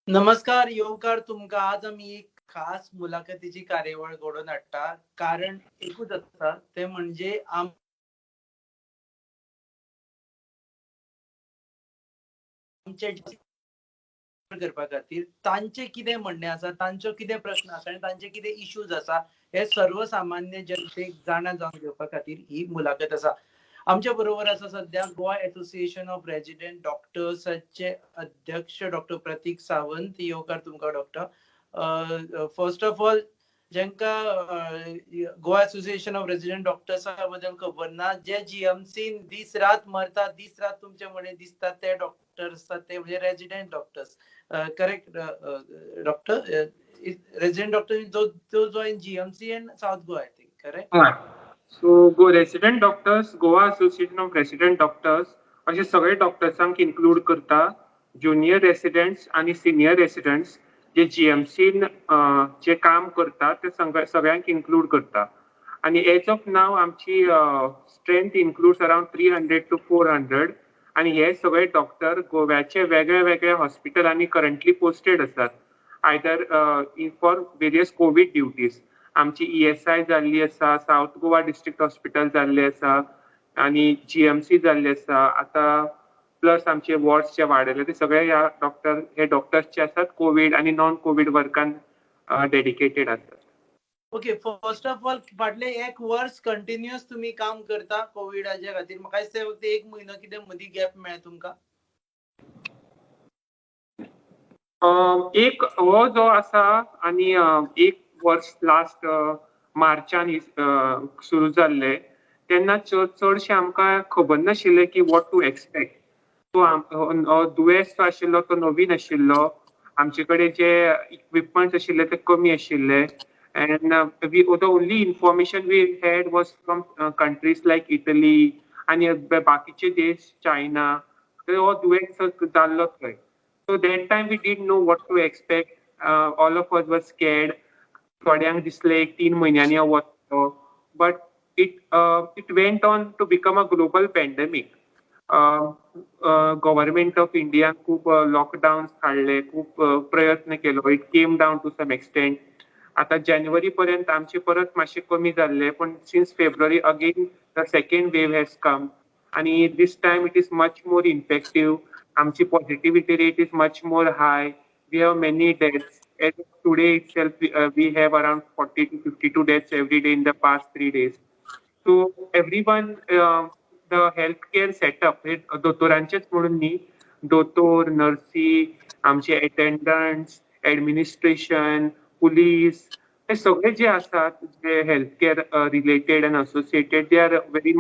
नमस्कार, येवकार तुमकां. आज आमी एक खास मुलाखतीची कार्यावळ घडोवन हाडटा. कारण एकूच आसा, ते म्हणजे आमचे करपा खातीर तांचे कितें म्हणणें आसा, तांचो कितें प्रश्न आसा आनी तांचे कितें इश्यूज आसा, हे सर्वसामान्य जनतेक जाणा जावन घेवपा खातीर ही मुलाखत आसा. आमच्या बरोबर आसा सध्या गोवा एसोसिएशन ऑफ रेजिडेंट डॉक्टर्साचे अध्यक्ष डॉक्टर प्रतीक सावंत. येवकार तुमकां डॉक्टर. फर्स्ट ऑफ ऑल जेंकां गोवा एसोसिएशन ऑफ रेजिडेंट डॉक्टर्सा बद्दल खबर ना, जे जीएमसीन दीस रात मरतात, दीस रात तुमचे म्हणे दिसतात, ते डॉक्टर्स आसतात, ते म्हणजे resident doctors. Correct doctor? Resident doctor those who are in GMC and South Goa, I think, correct? So go resident doctors, Goa association of resident doctors अशे सगळे डॉक्टर्सांक इन्क्लूड करता. ज्युनियर रेसिडेंट्स आणि सिनियर रेसिडेंट्स जे जीएमसीन जे काम करतात ते सगळ्यांक इन्क्लूड करता. आणि एज ऑफ नाव आमची स्ट्रेंथ इन्क्लूड्स अराउंड 300 to 400. आणि हे सगळे डॉक्टर गोव्याचे वेगळे वेगळे हॉस्पिटलांनी करंटली पोस्टेड असतात, either for various Covid duties. आमची ESI जाल्ली आसा, साऊथ गोवा डिस्ट्रिक्ट हॉस्पिटल जाल्ले आसा आणि GMC जाल्ले आसा. आता प्लस आमचे वॉर्ड्स जे वाडयले ते सगळे हे डॉक्टर्स जे आसात कोविड आणि नॉन कोविड वर्कान डेडिकेटेड आसात. ओके, फर्स्ट ऑफ ऑल फाटले एक वर्स कंटिन्युअस तुम्ही काम करता कोविडाच्या खातीर. म्हाका दिसता फक्त एक म्हयनो कितें मदीं गॅप मेळ्ळा तुमकां. एक हो जो आसा आणि एक वर्स लास्ट मार्चान सुरू जाल्ले तेन्ना चडशे आमकां खबर नाशिल्ले की वॉट टू एक्सपेक्ट. तो दुयेंस जो आशिल्लो तो नवीन आशिल्लो, आमचे कडेन जे इक्विपमेंट्स आशिल्ले ते कमी आशिल्ले. And the only information we had was from countries like Italy आणि बाकीचे देश, चायना, ते हो दुयेंस जाल्लो थंय. So that time we didn't know what to expect. All of us were scared. थोड्यांक दिसले एक 3 महिन्यांनी हो वतलो. But it went on to become a global pandemic. Government of India खूप लॉकडाऊन काढले, खूप प्रयत्न केलो. It came down to some extent. आता जानेवारी पर्यंत आमचे परत मातशे कमी जाल्ले, पण since February again the second wave has come आणि this time it is much more infective. आमची positivity rate is much more high. We have many deaths. As of today itself, we have around 40 to 52 deaths every day in the past 3 days. So everyone, the healthcare setup, हे दोतोरांचेच म्हणून न्ही, दोतोर, नर्सी, आमचे अटेंडंट्स, administration, police, हे सगळे जे असतात जे healthcare related and associated, they are very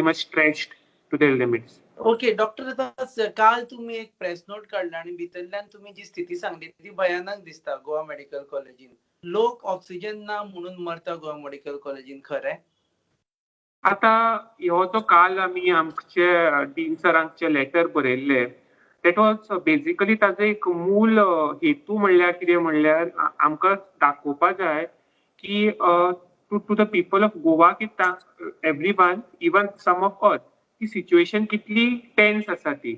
much stretched to their limits. Okay doctor, आता काल तुम्ही एक प्रेस नोट काढला आणि भितरल्यान तुम्ही जी स्थिती सांगली ती भयानक दिसता गोवा मेडिकल कॉलेजीन. लोक ऑक्सिजन ना म्हणून मरता गोवा मेडिकल कॉलेजीन, खरें? आता हो जो काल आमी आमचे डीन सरांचे लेटर बरयल्ले, दॅट वॉज बेसिकली ताजो एक मूल हेतू म्हणल्यार कितें म्हणल्यार आमकां दाखोवपा जाय की to the people of Goa की everyone, even some of us, ती सिच्युएशन कितली टेन्स आसा ती.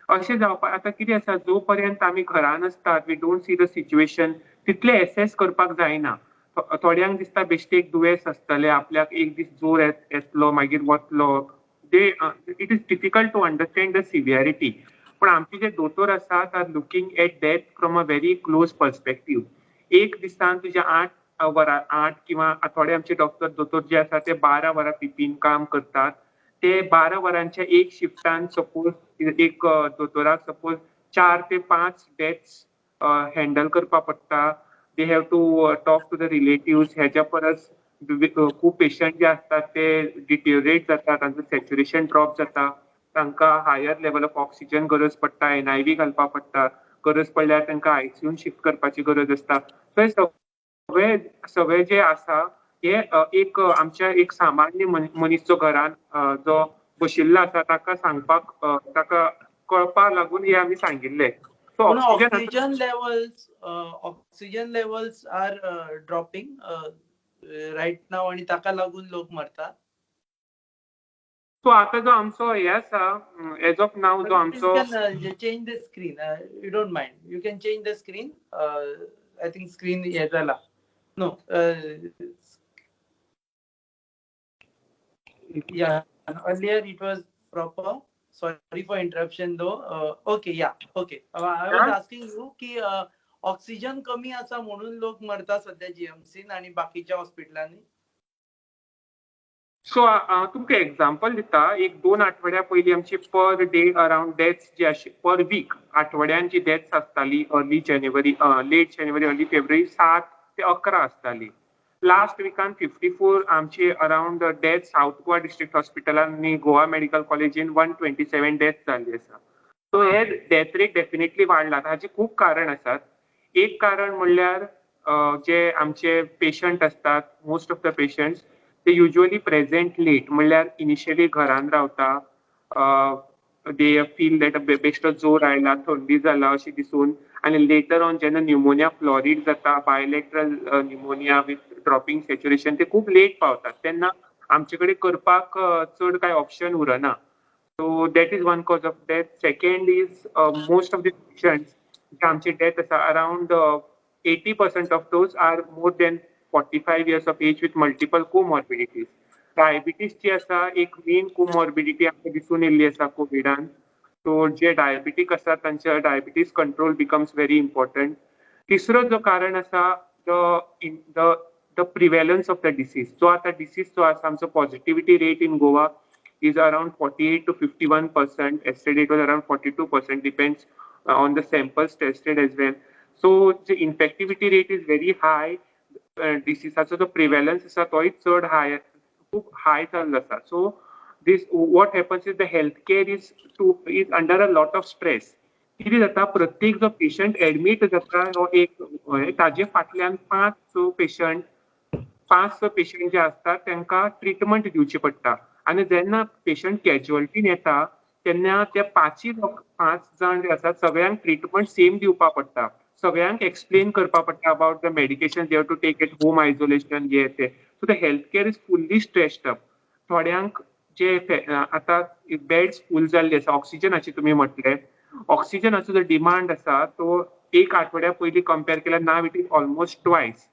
अशें जावपा आता कितें आसा, जो पर्यंत आमी घरान आसतात, we don't see the situation, तितले एसेस करपाक जायना. थोड्यांक दिसता बेश्टेक दुयेंस आसतले, आपल्याक एक दीस जोर येतलो मागीर वतलो. It is difficult to understand the severity. पण आमचे जे दोतोर आसात are looking at death from a very close perspective. एक दिसान तुझे 8 किंवा थोडे आमचे दोतोर जे आसा ते 12 वरां पिपीन काम करतात. ते 12 वरांच्या एक शिफ्टान सपोज एक दोतोराक सपोज 4 ते 5 डेथ्स हँडल करपा पडटा. They have to talk to the relatives. ह्याच्या परस खूप पेशंट जे असतात ते डिटेरियोरेट जातात, तांचं सॅच्युरेशन ड्रॉप जाता, तांकां हायर लेवल ऑफ ऑक्सिजन गरज पडटा, NIV घालपा पडटा, गरज पडल्यार तांकां ICUन शिफ्ट करपाची गरज आसता. सगळे जे आसा हे एक आमच्या एक सामान्य मनीस जो घरान जो बशिल्लो आसा ताका सांगपाक, ताका कळपा लागून हे आमी सांगिल्ले. Oxygen levels are dropping right now आणि ताका लागून लोक मरतात. सो आता जो आमचो हे आसा एज ऑफ नाव जो आमचो change the screen you don't mind you can change the screen I think screen हे जाला no yeah earlier it was proper sorry for interruption though okay yeah okay I was asking you की oxygen कमी असा म्हणून लोक मरता सध्या जीएमसीन आणि बाकीच्या हॉस्पिटलांनी सो तुमकां एक्झाम्पल दिता एक 2 आठवड्या पयलीं आमची पर डे अराउंड डेथ्स जी आशिल्ली पर वीक आठवड्यान जी डेथ्स आसताली अर्ली जानेवारी लेट जानेवारी अर्ली फेब्रुवारी 7 ते 11 आसताली लास्ट विकान 54 आमचे around death south Goa district हॉस्पिटलान आनी गोवा मेडिकल कॉलेजीन 127 डेथ जाल्ली आसा सो हे डेथ रेट डेफिनेटली वाडला हाचे खूब कारण आसात एक कारण म्हणल्यार जे आमचे पेशंट असतात मोस्ट ऑफ द पेशंट्स ते युजली प्रेझेंट लेट म्हणल्यार इनिशियली घरान रावता दे फील दॅट बेश्टो जोर आयला थंडी जाला अशें दिसून आनी लेटर ऑन जेन्ना न्युमोनिया फ्लॉरीड जाता bilateral pneumonia with dropping saturation ते खूब लेट पावतात तेन्ना आमचे कडेन करपाक चड कांय ऑप्शन उरना so that is one cause of death second is most of the patients जे आमचे डेथ आसा around 80% of those are more than 45 years of age with multiple comorbidities. Diabetes जी आसा एक मेन कोमॉर्बिडिटी आमकां दिसून येयल्ली आसा कोविडान सो जे डायबिटीक आसा तांचे diabetes control becomes very important तिसरो जो कारण आसा द प्रिवेलन्स ऑफ द डिसीज जो आता डिसीज जो आसा आमचो positivity rate in Goa is around 48 to 51%. Yesterday it was around 42%, depends on the samples tested as well. So the infectivity rate is very high. Diseaseaचो जो प्रिवेलन्स आसा तोय चड हाय खूब हाय जाल्लो आसा so this what happens is the healthcare is under a lot of stress कितें जाता प्रत्येक जो पेशंट एडमिट जाता हो एक ताजे फाटल्यान 5 पेशंट जे असतात तांकां ट्रिटमेंट दिवची पडटा आनी जेन्ना पेशंट कॅज्युअलिटीन येता तेन्ना ते 5 जाण जे आसात सगळ्यांक ट्रिटमेंट सेम दिवपा पडटा सगळ्यांक एक्सप्लेन करपा पडटा about the medication they have to take at home isolation हे ते so the health care is fully stressed up थोड्यांक जे आता बेड्स फूल जाल्ले आसा ऑक्सिजनाची तुमी म्हटले ऑक्सिजनाचो जो डिमांड आसा तो एक आठवड्या पयलीं कंपेर केल्यार now it is almost twice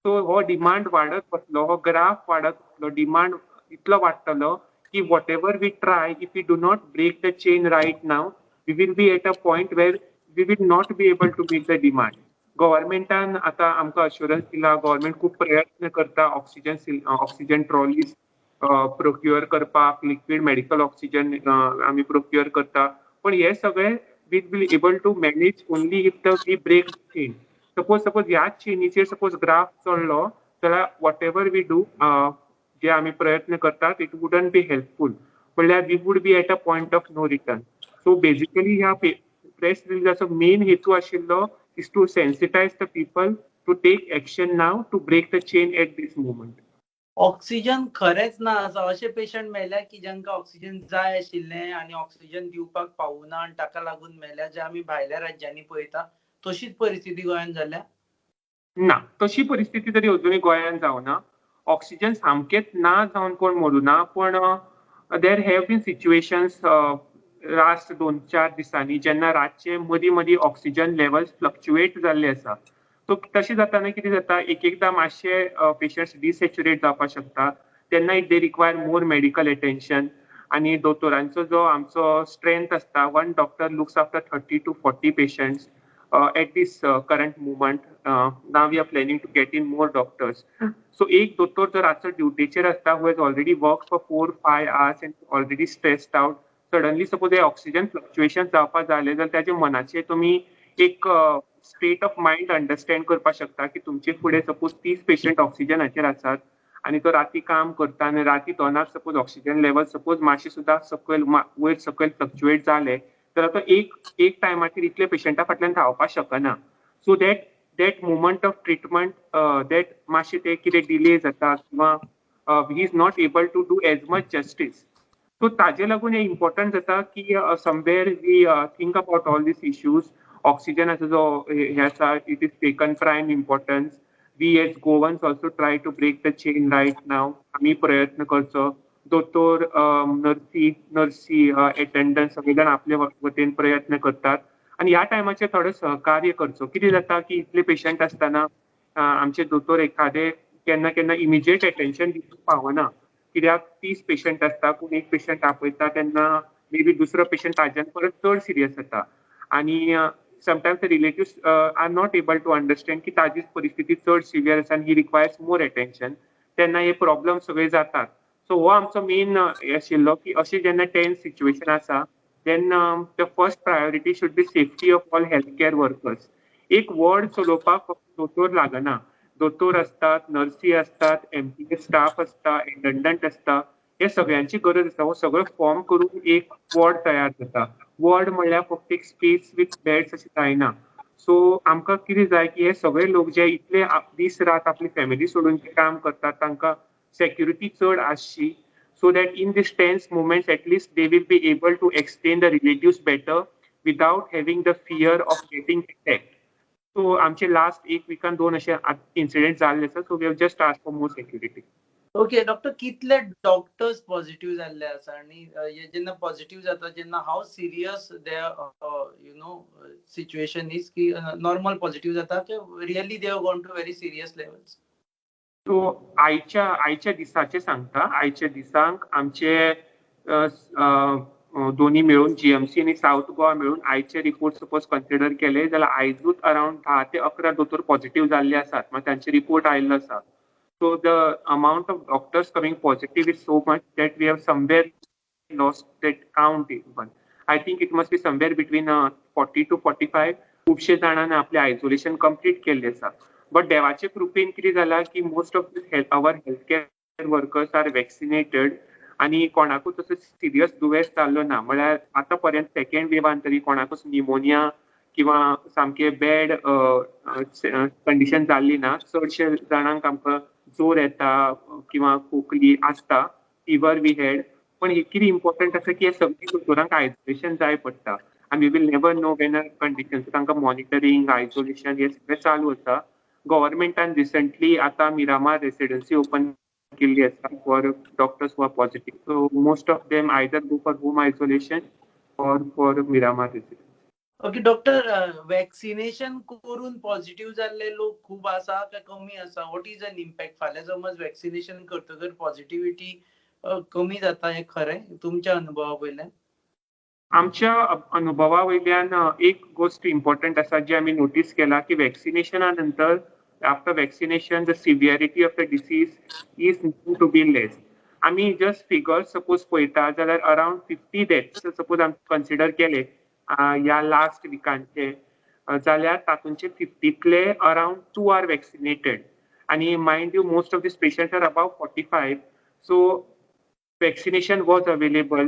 so हो डिमांड वाडत वतलो हो ग्राफ वाडत वतलो डिमांड इतलो वाडटलो की whatever we try if we do not break the chain right now we will be at a point where we will not be able to meet the demand. गव्हर्मेंटान आता आमकां assurance दिला government खूब प्रयत्न करता oxygen trolleys procure करपाक liquid medical oxygen आमी procure करता पण हे सगळे we will able to manage only if we break chain suppose ह्याच चेनीचेर सपोज ग्राफ चडलो जाल्यार वॉट एवर वी डू जे आमी प्रयत्न करतात इट वुडंट बी हेल्पफूल म्हणल्यार we would be at a point of no return so basically ह्या प्रेस रिलीजाचो मेन हेतू आशिल्लो is to sensitise the people to take action now to break the chain at this moment oxygen खरेंच ना आसा अशे patient मेळ्ळ्या की जांकां ऑक्सिजन जाय आशिल्लें आनी ऑक्सिजन दिवपाक पावना आनी ताका लागून मेळ्ळ्या जे आमी भायल्या राज्यांनी पळयता तशीच परिस्थिती गोंयांत जाल्या ना तशी परिस्थिती तरी अजुनूय गोंयांत जावना ऑक्सिजन सामकेंच ना जावन कोण मरुना पण there have been situations last 2-4 दिसांनी जेन्ना रातचे मदीं मदीं ऑक्सिजन लेवल्स फ्लक्च्युएट जाल्ले आसा सो तशें जाताना कितें जाता एकदां मातशे पेशंट्स डिसॅच्युरेट जावपाक शकता तेन्ना it they require more medical attention आनी दोतोरांचो जो आमचो स्ट्रेंथ आसता one doctor looks after 30 to 40 patients at this current moment now we are planning to get in more doctors so एक दोतोर जर रातचो ड्युटीचेर आसता who has already worked for 4-5 hours and already stressed out suddenly suppose हे oxygen fluctuation जावपाक जालें जाल्यार त्याच्या मनाचेर तुमी एक स्टेट ऑफ मायंड अंडरस्टँड करपाक शकता की तुमचे फुडें सपोज 30 पेशंट ऑक्सिजनाचेर आसात आनी तो राती काम करता आनी राती दोनाक सपोज ऑक्सिजन लेवल सपोज मातशें सुद्दां सकयल वयर सकयल फ्लक्च्युएट जालें जाल्यार तो एक टायमाचेर इतले पेशंटा फाटल्यान धांवपाक शकना so that moment of treatment that मातशें ते कितें डिले जाता किंवा he is not able to do as much justice so ताजे लागून हे इम्पॉर्टंट जाता की somewhere we think about all these issues ऑक्सिजनाचो जो हे आसा it is taken prime importance we as Goans also try to break the chain right now आमी प्रयत्न करचो दोतोर, नर्सी, अटेंडंट सगळे जाण आपल्या वतीन प्रयत्न करतात आणि ह्या टायमाचेर थोडे सहकार्य करचो. कितें जाता की इतले पेशंट आसतना आमचे दोतोर एखादे केन्ना केन्ना इमिजिएट अटेन्शन दिवंक पावना. कित्याक 30 पेशंट आसता पूण एक पेशंट आपयता तेन्ना मे बी दुसरो पेशंट ताज्यान परत चड सिरियस जाता आणि sometimes the relatives are not able to understand की ताजी परिस्थिती चड सिवियर आसा आनी ही रिक्वायर्स मोर अटेन्शन. तेन्ना हे प्रॉब्लेम सगळे जातात. सो हो आमचो मेन हे आशिल्लो की अशी जेन्ना टेन्स सिच्युएशन आसा तेन्ना the first priority should be safety of all health care workers. एक वॉर्ड चलोवपाक फक्त दोतोर लागना. दोतोर असतात, नर्सी असतात, एमपीएस स्टाफ असता, अटेंडंट असता, हे सगळ्यांची गरज आसा. हो सगळो फॉर्म करून एक वॉर्ड तयार जाता. वॉर्ड म्हणल्यार फक्त एक स्पेस विथ बेड्स अशें जायना. सो आमकां कितें जाय की हे सगळे लोक जे इतले दीस रात आपली फॅमिली सोडून जे काम करतात तांकां security चड आसची so that in this tense moments at least they will be able to extend the relatives better without having the fear of getting attacked. So आमचे लास्ट एक विकान 2 असे इन्सिडेंट जाल्ले आसा. So we have just ask for more security. Okay doctor, कितले doctors positive जाल्ले आसा आणि हे जेन्ना पॉझिटिव्ह जाता जेन्ना how serious they you know situation is की नॉर्मल पॉझिटिव्ह जाता की really they have gone to very serious levels? So आयच्या दिसाचे सांगता. आयच्या दिसांक आमचे दोन्ही मिळून जीएमसी आणि साऊथ गोवा मिळून आयचे रिपोर्ट सपोज कन्सिडर केले जाल्यार आयजूच अराउंड 10 ते 11 दोतोर पॉझिटिव्ह जाल्ले आसात. मागीर तांचे रिपोर्ट आयिल्लो आसा. So the amount of doctors coming positive is so much that we have somewhere lost that count even. I think it must be somewhere between 40 to 45. खूपशे जाणांनी आपले आयसोलेशन कंप्लीट केल्ले आसा. बट देवाचे कृपेन कितें जाला की most of our health care workers are vaccinated आणि कोणाकूच असो सिरियस दुयेंस जाल्लो ना. म्हळ्यार आतां पर्यंत सेकंड वेवान तरी कोणाकूच निमोनिया किंवा सामके बॅड कंडिशन जाल्ली ना. चडशे जाणांक आमकां जोर येता किंवा खोकली आसता, फिवर वी हॅड. पण कितें इम्पॉर्टंट आसा की हे सगळ्या दोतोरांक आयसोलेशन जाय पडटा आनी we will never know when condition. तांकां मॉनिटरींग आयसोलेशन हे सगळें चालू आसा. गव्हर्मेंटान रिसंटली आतां मिरामार रेसिडेन्सी ओपन केल्ली आसा for doctors who are positive. So most of them either go for home isolation or for Miramar residency. Okay doctor, vaccination करून positive जाल्ले लोक खूप आसा काय कमी आसा? What is an impact? फाल्यां समज वॅक्सिनेशन करतकर पॉझिटिव्हिटी कमी जाता, हे खरें तुमच्या अनुभवा वयल्यान? आमच्या अनुभवा वयल्यान एक गोष्ट इम्पॉर्टंट आसा जी आमी नोटीस केला की वॅक्सिनेशना नंतर after vaccination the severity of the disease is to be less. आमी जस्ट फिगर सपोज पळयता जाल्यार अराउंड 50 डेथ्स सपोज आमी कन्सिडर केले ह्या लास्ट विकांचे जाल्यार तातूंचे 50तले अराउंड 2 आर वॅक्सिनेटेड आणि mind you most of these patients are above 45. So vaccination was available.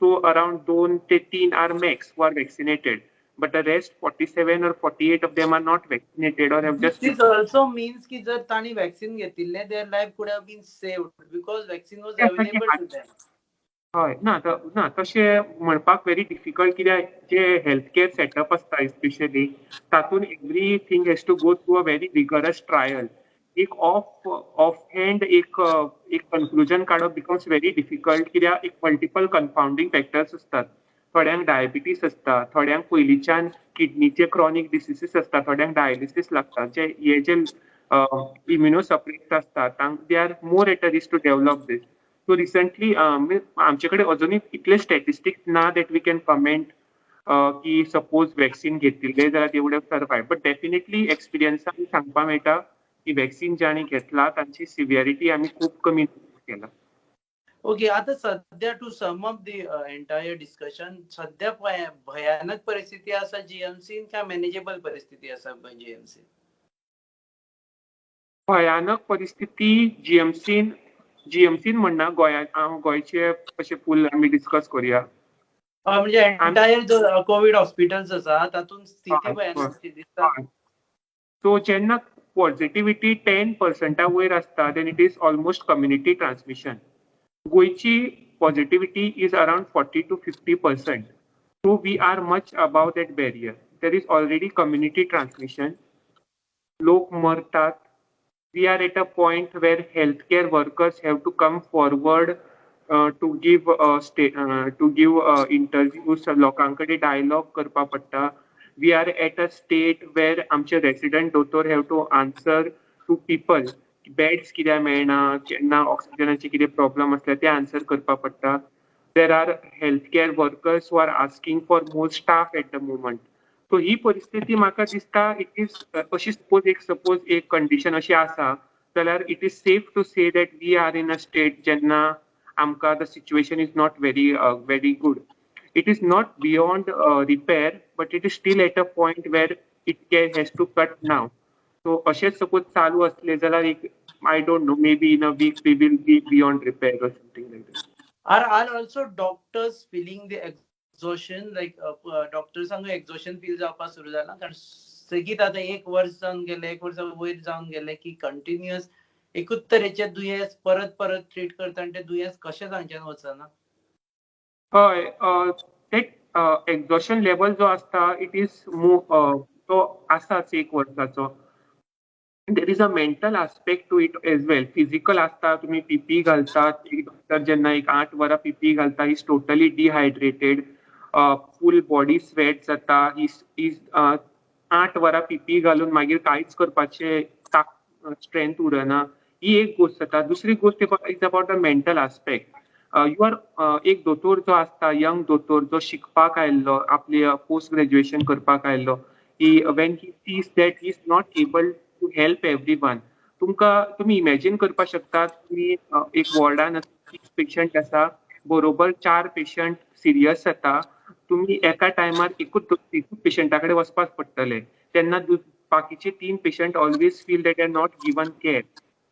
So around 2 to 3 are max who are vaccinated, but the rest 47 or 48 of them are not vaccinated or have just. This also means की जर ताणी vaccine घेतिल्ले their life could have been saved because vaccine was available to them. हय ना तशें म्हणपाक very difficult कित्याक जे हेल्थ केअर सेटअप आसता स्पेशली तातूंत everything has to go through a very rigorous trial. एक ऑफ हँड एक कन्क्लुजन काडप बिकम्स व्हेरी डिफिकल्ट कित्याक एक मल्टिपल कन्फाउंडिंग फॅक्टर्स आसतात. थोड्यांक डायबिटीस आसता, थोड्यांक पयलींच्यान किडनीचे क्रॉनिक डिसिजीस आसता, थोड्यांक डायलिसीस लागता. हे जे इम्युनोसप्रेस्ड आसता they are more at a risk to develop this. So recently आमचे कडेन अजुनूय इतले स्टॅटिस्टिक्स ना दॅट वी कॅन कमेंट की सपोज वॅक्सिन घेतिल्ले जाल्यार they would have survived. But definitely एक्सपिरियन्सान सांगपाक मेळटा की वॅक्सिन ज्यांनी घेतला तांची सिव्हियरिटी आमी खूब कमी केला. ओके, आता सध्या to sum up the entire discussion, सध्या भयानक परिस्थिती आसा जीएमसीन काय मॅनेजेबल परिस्थिती आसा जीएमसीन? भयानक परिस्थिती जीएमसीन म्हणना, गोंयचे अशें फूल आमी डिस्कस करूया. म्हणजे एंटायर जो कोविड हॉस्पिटल्स आसा तातूंत स्थिती भयानक दिसता. सो जेन्ना पॉझिटिव्हिटी 10% वयर आसता then it is almost community transmission. गोंयची positivity is around 40 to 50%. So we are much above that barrier. There is already community transmission. लोक मरतात, we are at a point where healthcare workers have to come forward to give interviews. लोकांकडे dialogue करपा पडटा. We are at a state where आमचे resident doctor have to answer to people. Beds कित्याक मेळना, केन्ना ऑक्सिजनाचे कितें प्रॉब्लम आसल्या ते आन्सर करपा पडटा. There are healthcare workers who are asking for more staff at the moment. So ही परिस्थिती म्हाका दिसता इट इज अशी सपोज एक कंडिशन अशी आसा जाल्यार it is safe to say that we are in a state जेन्ना आमकां the situation is not very good. It is not beyond repair, but it is still at a point where it has to cut now. So अशेंच suppose चालू असले जाल्यार एक I don't know, maybe in a week we will be beyond repair or something like that. Are also doctors feeling the exhaustion, like डॉक्टर्सांक exhaustion feel जावपा सुरू जाला? कारण सेगीत आता 1 वर्ष जावन गेले, 1 वर्सा वयर जावन गेले की कंटिन्युअस एकूच तरेचे दुयेंस परत परत ट्रीट करता आणि ते दुयेंस कशें जावच्यान वचना? हय, ते एक्झॉशन लेवल जो आसता इट इज तो आसाच 1 वर्साचो. There is a mental aspect to it as well. Physical आसता, तुम्ही पीपी घालतात, एक डॉक्टर जेन्ना एक 8 वरां पीपी घालता, is totally dehydrated, full body sweat जाता, इज 8 वरां पीपी घालून मागीर कांयच करपाचे स्ट्रेंथ उरना, ही एक गोष्ट जाता. दुसरी गोष्ट is about the mental aspect. You are एक दोतोर जो आसता, यंग दोतोर जो शिकपाक आयल्लो, आपले पोस्ट ग्रॅज्युएशन करपाक आयल्लो, when he sees that he is not able to help everyone. तुम्ही इमॅजिन करपाक शकता, तुम्ही एक वॉर्डान 30 पेशंट आसा, बरोबर 4 पेशंट सिरियस जाता, तुम्ही एका टायमार एकूच पेशंटा कडेन वचपाक पडटले, तेन्ना बाकीचे 3 patient always feel that are not given care.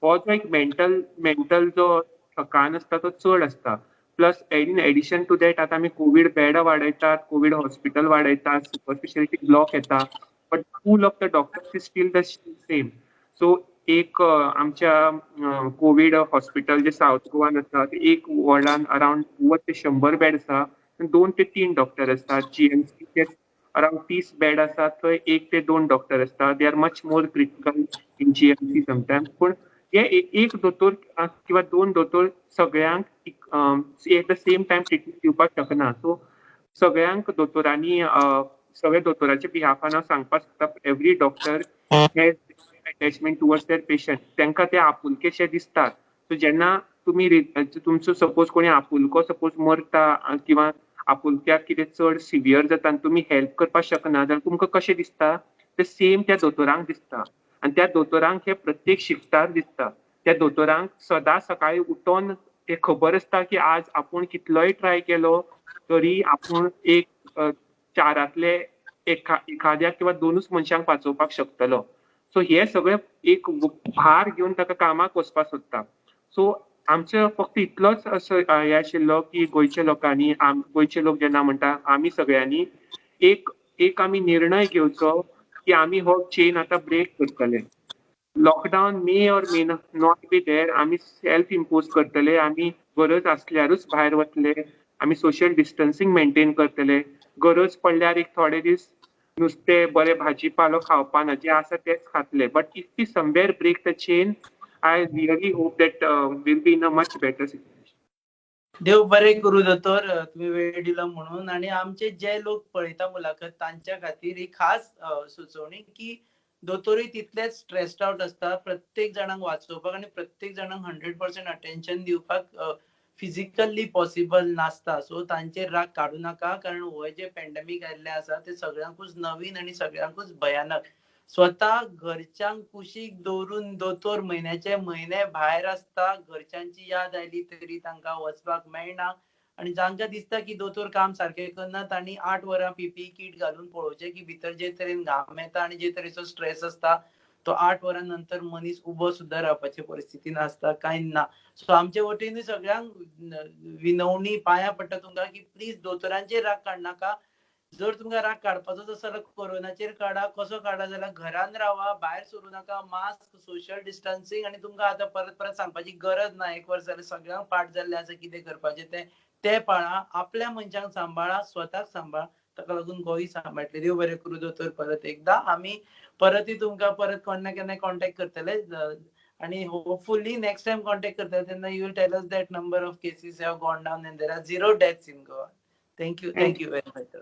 हो जो एक मेंटल जो थकान आसता तो चड आसता. Plus in addition to that आता आमी कोविड बेड वाडयतात, कोविड हॉस्पिटल वाडयतात, सुपर स्पेशालिटी ब्लॉक येता, but pool of the doctors is still the same. So एक आमच्या कोविड हॉस्पिटल जे साऊथ गोवान आसा, एक वॉर्डान अराउंड 90 ते 100 बेड आसा, 2 ते 3 डॉक्टर असतात. जीएमसी अराउंड 30 बेड आसा, थंय 1 ते 2 डॉक्टर असतात. They are much more critical in GMC sometimes. पण हे एक दोतोर किंवा 2 दोतोर सगळ्यांक at the same time treatment दिवपाक शकना. सो सगळ्यांक दोतोरांनी सगळ्या दोतोराच्या बिहाफान हांव सांगपाक सोदता, every doctor has attachment towards their patient. तांकां ते आपुलकेशें दिसतात. सो जेन्ना तुम्ही तुमचो सपोज कोणी आपुलको सपोज मरता किंवा आपुलक्याक कितें चड सिवियर जाता आनी तुमी हेल्प करपाक शकना जाल्यार तुमकां कशें दिसता? ते सेम त्या दोतोरांक दिसता. आणि त्या दोतोरांक हे प्रत्येक शिफ्टार दिसता. त्या दोतोरांक सदां सकाळी उठोन ते खबर आसता की आज आपूण कितलोय ट्राय केलो तरी आपूण एक 4रांतले एखाद्या किंवा 2च मनशांक वाचोवपाक शकतलो. सो हे सगळे एक भार घेवन ताका कामाक वचपाक सोदता. सो आमचे फक्त इतलोच असो हे आशिल्लो की गोंयच्या लोकांनी, गोंयचे लोक जेन्ना म्हणटा आमी सगळ्यांनी एक आमी निर्णय घेवचो की आमी हो चेन आता ब्रेक करतले. लॉकडाऊन मे और मे नॉट बी देर, आमी सेल्फ इम्पोज करतले, आमी गरज असल्यारूच भायर वतले, आमी सोशल डिस्टन्सिंग मेंटेन करतले, गरज पडल्यार एक थोडे दीस नुस्तें बरें भाजी पालो खावपाना, जे आसा तेच खातले. But if we somewhere break the chain, I really hope that will be in a much better situation. देव बरें करूं दोतोर, तुम्ही वेळ दिला म्हणून. आणि आमचे जे लोक पळयता मुलाखत तांच्या खातीर ही खास सुचोवणी की दोतोरूय तितलेच स्ट्रेस्ड आउट असता, प्रत्येक जाणांक वाचोवपाक आणि प्रत्येक जाणांक 100% अटेन्शन दिवपाक फिजिकली पॉसिबल नासता. सो तांचेर राग काडू नाका, कारण हो जे पॅन्डेमिक आयिल्लें आसा ते सगळ्यांकूच नवीन आणि सगळ्यांकूच भयानक. स्वतः घरच्यांक कुशीक दवरून दोतोर म्हयन्याचे म्हयने भायर आसता, घरच्यांची याद आयली तरी तांकां वचपाक मेळना. आणि जांकां दिसता की दोतोर काम सारकें करना, तांणी 8 वरां पीपी किट घालून पळोवचें की भितर जे तरेन घाम येता आणि जे तरेचो स्ट्रेस असता तो 8 वरां नंतर मनीस उबो सुद्धा रावपाचे परिस्थितीन आसता काय ना. सो आमचे वटेनूय सगळ्यांक विनवणी, पांयां पडटा तुमकां की प्लीज दोतोरांचेर राग काडनाका. जर तुमकां राग काडपाचो जाल्यार कोरोनाचेर काडा, कसो काडा जाल्यार घरान रावा, भायर सरू नाका, मास्क, सोशल डिस्टन्सिंग. आणि तुमकां आतां परत सांगपाची गरज ना, 1 वर्स जाल्यार सगळ्यांक पाठ जाल्लें आसा कितें करपाचें ते पाळा, आपल्या मनशांक सांबाळा, स्वताक सांबाळा, ताका लागून गोंय सांबाळटले. देव बरें करूं दोतोर. परत एकदा आमी परतूय तुमकां परत कोन्ना केन्ना कॉन्टॅक्ट करतले. आणि होपफुली नेक्स्ट टाइम कॉन्टॅक्ट करता तेन्ना you will tell us that number of cases have gone down and there are 0 deaths in Goa. Thank you very much.